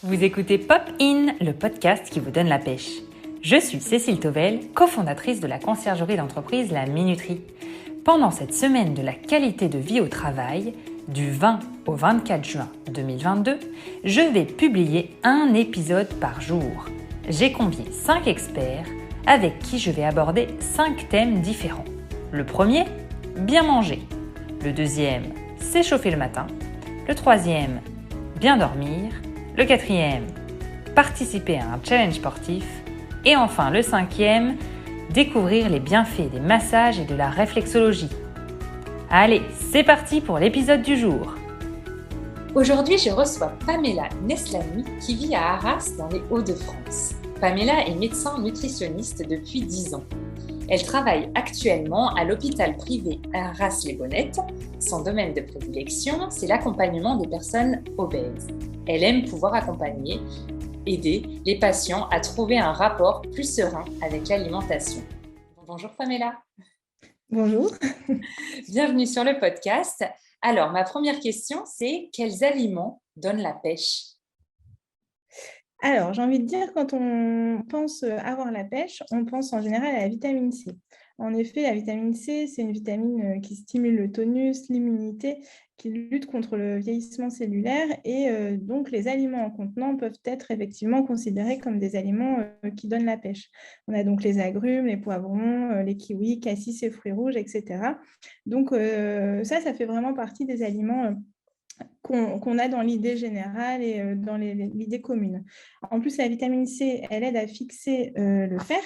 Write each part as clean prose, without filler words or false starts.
Vous écoutez Pop In, le podcast qui vous donne la pêche. Je suis Cécile Tovel, cofondatrice de la conciergerie d'entreprise La Minuterie. Pendant cette semaine de la qualité de vie au travail, du 20 au 24 juin 2022, je vais publier un épisode par jour. J'ai convié 5 experts avec qui je vais aborder 5 thèmes différents. Le premier, bien manger. Le deuxième, s'échauffer le matin. Le troisième, bien dormir. Le quatrième, participer à un challenge sportif. Et enfin, le cinquième, découvrir les bienfaits des massages et de la réflexologie. Allez, c'est parti pour l'épisode du jour. Aujourd'hui, je reçois Pamela Neslami qui vit à Arras dans les Hauts-de-France. Pamela est médecin nutritionniste depuis 10 ans. Elle travaille actuellement à l'hôpital privé Arras-les-Bonnettes. Son domaine de prédilection, c'est l'accompagnement des personnes obèses. Elle aime pouvoir aider les patients à trouver un rapport plus serein avec l'alimentation. Bonjour Pamela. Bonjour. Bienvenue sur le podcast. Alors, ma première question, c'est quels aliments donnent la pêche ? Alors, j'ai envie de dire, quand on pense avoir la pêche, on pense en général à la vitamine C. En effet, la vitamine C, c'est une vitamine qui stimule le tonus, l'immunité, qui lutte contre le vieillissement cellulaire et donc les aliments en contenant peuvent être effectivement considérés comme des aliments qui donnent la pêche. On a donc les agrumes, les poivrons, les kiwis, cassis et fruits rouges, etc. Donc ça fait vraiment partie des aliments qu'on a dans l'idée générale et dans l'idée commune. En plus, la vitamine C, elle aide à fixer le fer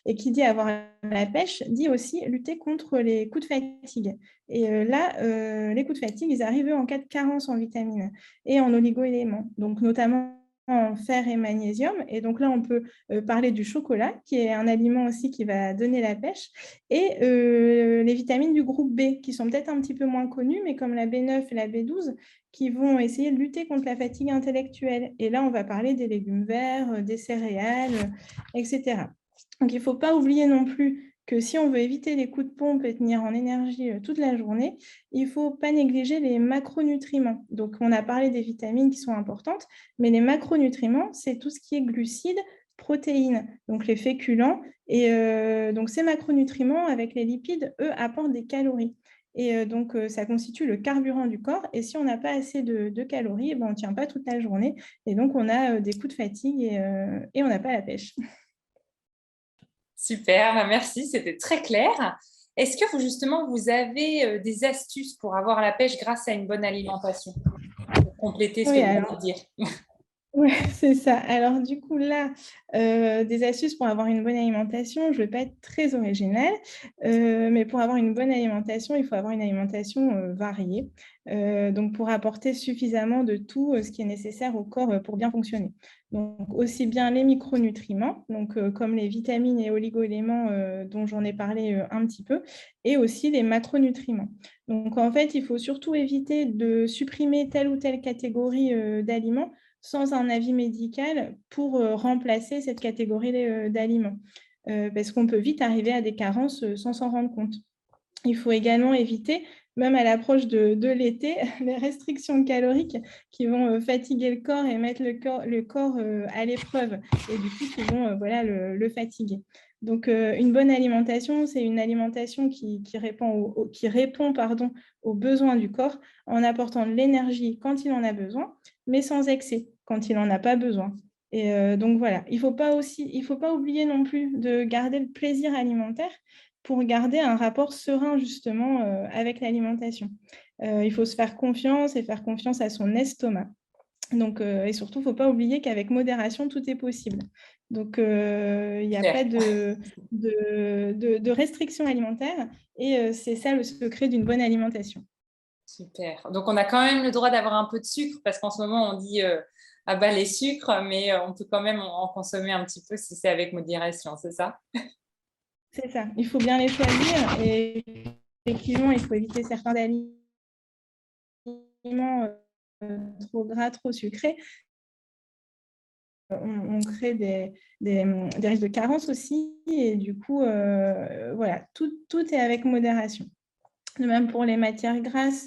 et qui dit avoir la pêche, dit aussi lutter contre les coups de fatigue. Et les coups de fatigue, ils arrivent en cas de carence en vitamines et en oligo-éléments, donc notamment en fer et magnésium. Et donc là, on peut parler du chocolat, qui est un aliment aussi qui va donner la pêche, et les vitamines du groupe B, qui sont peut-être un petit peu moins connues, mais comme la B9 et la B12, qui vont essayer de lutter contre la fatigue intellectuelle. Et là, on va parler des légumes verts, des céréales, etc. Donc, il ne faut pas oublier non plus que si on veut éviter les coups de pompe et tenir en énergie toute la journée, il ne faut pas négliger les macronutriments. Donc, on a parlé des vitamines qui sont importantes, mais les macronutriments, c'est tout ce qui est glucides, protéines, donc les féculents. Et donc, ces macronutriments, avec les lipides, eux, apportent des calories. Et donc, ça constitue le carburant du corps. Et si on n'a pas assez de calories, on ne tient pas toute la journée. Et donc, on a des coups de fatigue et on n'a pas la pêche. Super, merci, c'était très clair. Est-ce que vous avez des astuces pour avoir la pêche grâce à une bonne alimentation ? Pour compléter ce que vous venez de dire. Oui, c'est ça. Alors, du coup, là, des astuces pour avoir une bonne alimentation, je ne vais pas être très originale, mais pour avoir une bonne alimentation, il faut avoir une alimentation variée, donc pour apporter suffisamment de tout ce qui est nécessaire au corps pour bien fonctionner. Donc, aussi bien les micronutriments, donc, comme les vitamines et oligo-éléments dont j'en ai parlé un petit peu, et aussi les macronutriments. Donc, en fait, il faut surtout éviter de supprimer telle ou telle catégorie d'aliments sans un avis médical pour remplacer cette catégorie d'aliments, parce qu'on peut vite arriver à des carences sans s'en rendre compte. Il faut également éviter, même à l'approche de l'été, les restrictions caloriques qui vont fatiguer le corps et mettre le corps à l'épreuve et du coup qui vont le fatiguer. Donc, une bonne alimentation, c'est une alimentation qui répond aux besoins du corps en apportant de l'énergie quand il en a besoin, mais sans excès quand il n'en a pas besoin. Et donc voilà, il faut pas oublier non plus de garder le plaisir alimentaire pour garder un rapport serein justement avec l'alimentation. Il faut se faire confiance et faire confiance à son estomac. Donc, et surtout, il ne faut pas oublier qu'avec modération, tout est possible. Donc, il n'y a pas de restrictions alimentaires et c'est ça le secret d'une bonne alimentation. Super. Donc, on a quand même le droit d'avoir un peu de sucre parce qu'en ce moment, on dit à bas les sucres, mais on peut quand même en consommer un petit peu si c'est avec modération, c'est ça ? C'est ça. Il faut bien les choisir et effectivement, il faut éviter certains aliments trop gras, trop sucrés. On crée des risques de carence aussi et du coup, voilà, tout est avec modération. De même pour les matières grasses,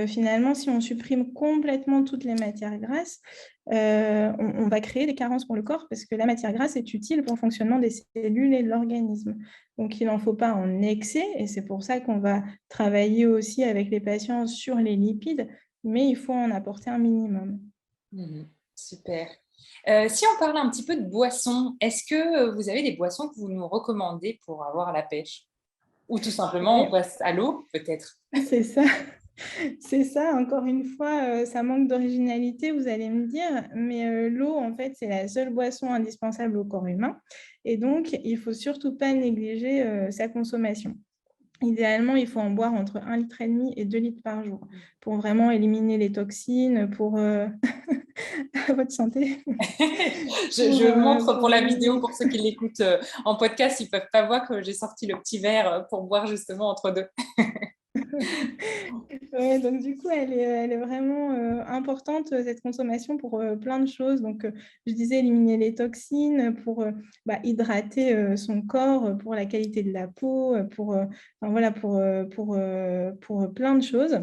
Finalement, si on supprime complètement toutes les matières grasses, on va créer des carences pour le corps parce que la matière grasse est utile pour le fonctionnement des cellules et de l'organisme. Donc, il n'en faut pas en excès et c'est pour ça qu'on va travailler aussi avec les patients sur les lipides, mais il faut en apporter un minimum. Super. Si on parle un petit peu de boissons, est-ce que vous avez des boissons que vous nous recommandez pour avoir la pêche? Ou tout simplement, on Ouais, passe à l'eau, peut-être? c'est ça. C'est ça, encore une fois, ça manque d'originalité, vous allez me dire, mais l'eau, en fait, c'est la seule boisson indispensable au corps humain. Et donc, il ne faut surtout pas négliger sa consommation. Idéalement, il faut en boire entre 1,5 litre et 2 litres par jour pour vraiment éliminer les toxines, pour à votre santé. Je montre pour Pour la vidéo, éliminer. pour ceux qui l'écoutent en podcast, ils ne peuvent pas voir que j'ai sorti le petit verre pour boire justement entre deux. Ouais, donc du coup, elle est vraiment importante, cette consommation, pour plein de choses. Donc, je disais éliminer les toxines, pour hydrater son corps, pour la qualité de la peau, enfin, voilà, pour plein de choses.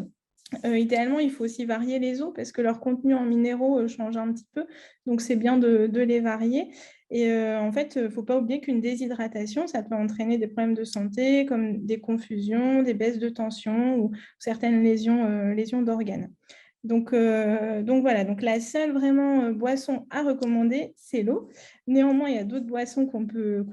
Idéalement, il faut aussi varier les eaux parce que leur contenu en minéraux change un petit peu. Donc, c'est bien de les varier. Et en fait, il ne faut pas oublier qu'une déshydratation, ça peut entraîner des problèmes de santé comme des confusions, des baisses de tension ou certaines lésions d'organes. Donc voilà, donc la seule vraiment boisson à recommander, c'est l'eau. Néanmoins, il y a d'autres boissons qu'on peut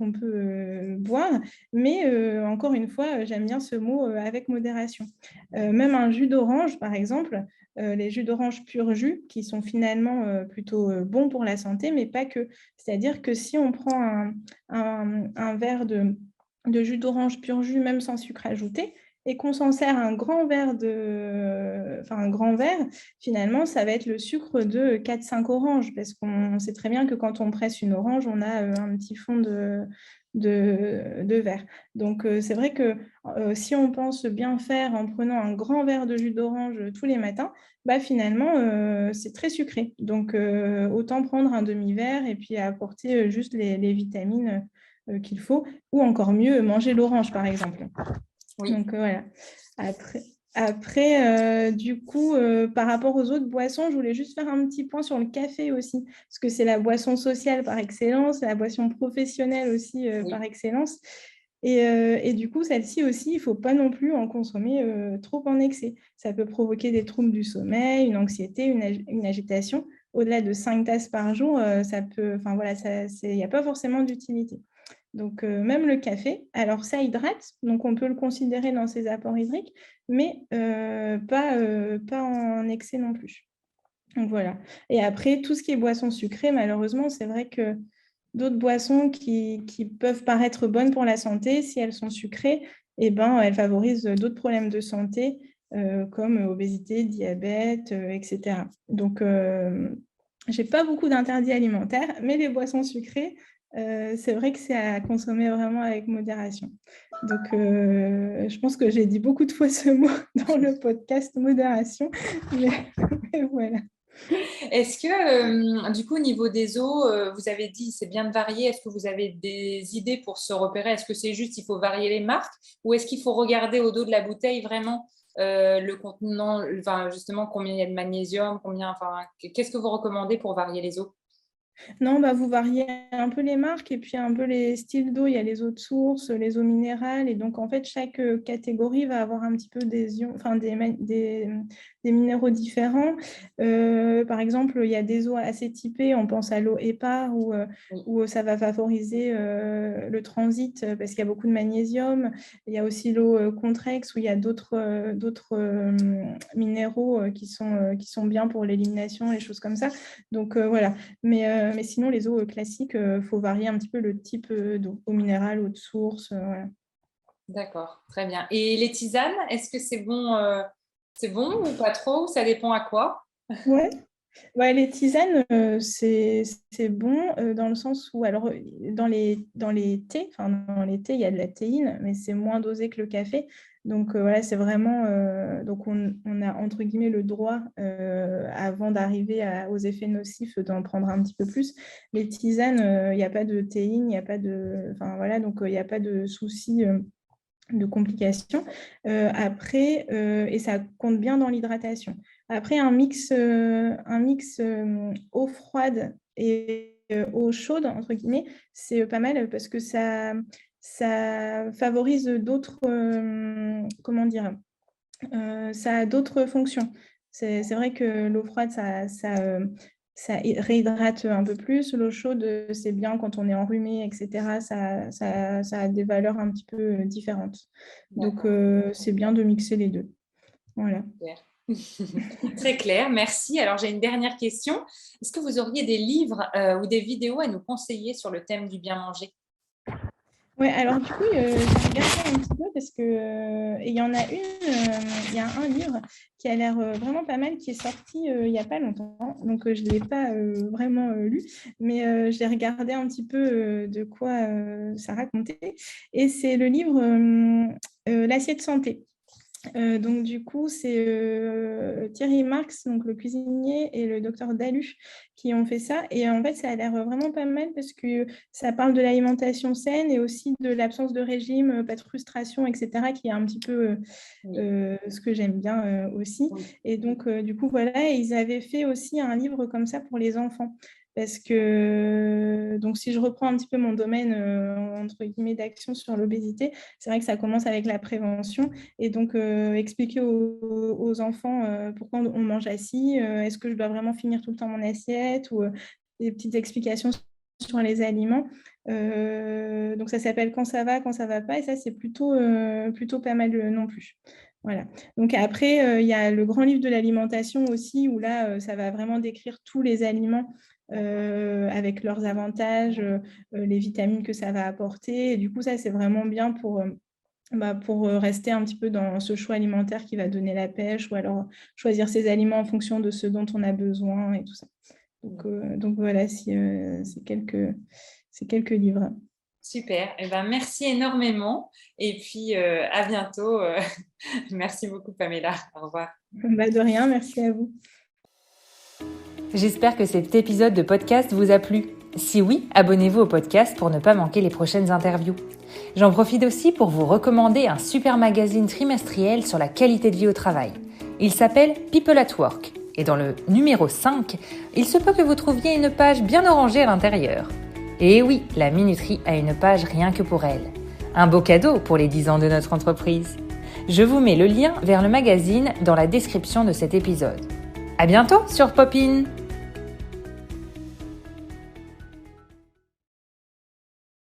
boire, mais encore une fois, j'aime bien ce mot avec modération. Même un jus d'orange, par exemple, les jus d'orange pur jus, qui sont finalement plutôt bons pour la santé, mais pas que. C'est-à-dire que si on prend un verre de jus d'orange pur jus, même sans sucre ajouté, et qu'on s'en sert un grand verre finalement, ça va être le sucre de 4-5 oranges, parce qu'on sait très bien que quand on presse une orange, on a un petit fond de verre. Donc, c'est vrai que si on pense bien faire en prenant un grand verre de jus d'orange tous les matins, finalement, c'est très sucré. Donc, autant prendre un demi-verre et puis apporter juste les vitamines qu'il faut, ou encore mieux, manger l'orange, par exemple. Oui. Donc, voilà. Après, du coup, par rapport aux autres boissons, je voulais juste faire un petit point sur le café aussi, parce que c'est la boisson sociale par excellence, la boisson professionnelle aussi par Oui. excellence. Et du coup, celle-ci aussi, il ne faut pas non plus en consommer trop en excès. Ça peut provoquer des troubles du sommeil, une anxiété, une agitation. Au-delà de 5 tasses par jour, ça peut, enfin voilà, il n'y a pas forcément d'utilité. Donc, même le café, alors ça hydrate, donc on peut le considérer dans ses apports hydriques, mais pas en excès non plus. Donc voilà. Et après, tout ce qui est boisson sucrée, malheureusement, c'est vrai que d'autres boissons qui peuvent paraître bonnes pour la santé, si elles sont sucrées, elles favorisent d'autres problèmes de santé, comme obésité, diabète, etc. Donc, je n'ai pas beaucoup d'interdits alimentaires, mais les boissons sucrées, c'est vrai que c'est à consommer vraiment avec modération. Donc, je pense que j'ai dit beaucoup de fois ce mot dans le podcast modération, mais, mais voilà. Est-ce que, du coup, au niveau des eaux, vous avez dit c'est bien de varier. Est-ce que vous avez des idées pour se repérer? Est-ce que c'est juste il faut varier les marques ou est-ce qu'il faut regarder au dos de la bouteille vraiment le contenant, enfin, justement, combien il y a de magnésium, qu'est-ce que vous recommandez pour varier les eaux? Non, vous variez un peu les marques et puis un peu les styles d'eau. Il y a les eaux de source, les eaux minérales. Et donc, en fait, chaque catégorie va avoir un petit peu des ions, enfin, des minéraux différents. Par exemple, il y a des eaux assez typées. On pense à l'eau épar Oui. où ça va favoriser le transit parce qu'il y a beaucoup de magnésium. Il y a aussi l'eau Contrex où il y a d'autres minéraux qui sont bien pour l'élimination, les choses comme ça. Donc, voilà. Mais sinon, les eaux classiques, il faut varier un petit peu le type d'eau, eau minérale, eau de source. Voilà. D'accord, très bien. Et les tisanes, est-ce que c'est bon ou pas trop? Ça dépend à quoi? Ouais. Les tisanes, c'est bon dans le sens où, alors, dans les thés, enfin, dans les thés, il y a de la théine, mais c'est moins dosé que le café. Donc, voilà, c'est vraiment. Donc, on a entre guillemets le droit, avant d'arriver aux effets nocifs, d'en prendre un petit peu plus. Les tisanes, il n'y a pas de théine, il n'y a pas de. Enfin, voilà, donc il n'y a pas de souci complications. Après, et ça compte bien dans l'hydratation. Après, un mix eau froide et eau chaude, entre guillemets, c'est pas mal parce que ça favorise d'autres, comment dire, ça a d'autres fonctions. C'est vrai que l'eau froide, ça réhydrate un peu plus. L'eau chaude, c'est bien quand on est enrhumé, etc. Ça a des valeurs un petit peu différentes. Donc, c'est bien de mixer les deux. Voilà. Très clair, merci. Alors, j'ai une dernière question. Est-ce que vous auriez des livres ou des vidéos à nous conseiller sur le thème du bien manger? Ouais, alors du coup, j'ai regardé un petit peu parce que il y en a il y a un livre qui a l'air vraiment pas mal, qui est sorti il n'y a pas longtemps. Donc, je ne l'ai pas vraiment lu, mais j'ai regardé un petit peu de quoi ça racontait. Et c'est le livre L'assiette santé. Donc du coup, c'est Thierry Marx, donc le cuisinier, et le docteur Dalu qui ont fait ça. Et en fait, ça a l'air vraiment pas mal parce que ça parle de l'alimentation saine et aussi de l'absence de régime, pas de frustration, etc., qui est un petit peu ce que j'aime bien aussi. Et donc, du coup, voilà, et ils avaient fait aussi un livre comme ça pour les enfants. Parce que, donc, si je reprends un petit peu mon domaine, entre guillemets, d'action sur l'obésité, c'est vrai que ça commence avec la prévention. Et donc, expliquer aux enfants pourquoi on mange assis, est-ce que je dois vraiment finir tout le temps mon assiette, ou des petites explications sur les aliments. Donc, ça s'appelle Quand ça va pas, et ça, c'est plutôt pas mal non plus. Voilà. Donc après, il y a le grand livre de l'alimentation aussi, où là, ça va vraiment décrire tous les aliments avec leurs avantages, les vitamines que ça va apporter. Et du coup, ça, c'est vraiment bien pour rester un petit peu dans ce choix alimentaire qui va donner la pêche, ou alors choisir ses aliments en fonction de ce dont on a besoin et tout ça. Donc voilà, c'est quelques livres. Super, eh ben, merci énormément et puis à bientôt. Merci beaucoup Pamela, au revoir. De rien, merci à vous. J'espère que cet épisode de podcast vous a plu. Si oui, abonnez-vous au podcast pour ne pas manquer les prochaines interviews. J'en profite aussi pour vous recommander un super magazine trimestriel sur la qualité de vie au travail. Il s'appelle People at Work et dans le numéro 5, il se peut que vous trouviez une page bien orangée à l'intérieur. Et oui, la Minuterie a une page rien que pour elle. Un beau cadeau pour les 10 ans de notre entreprise. Je vous mets le lien vers le magazine dans la description de cet épisode. À bientôt sur Pop In!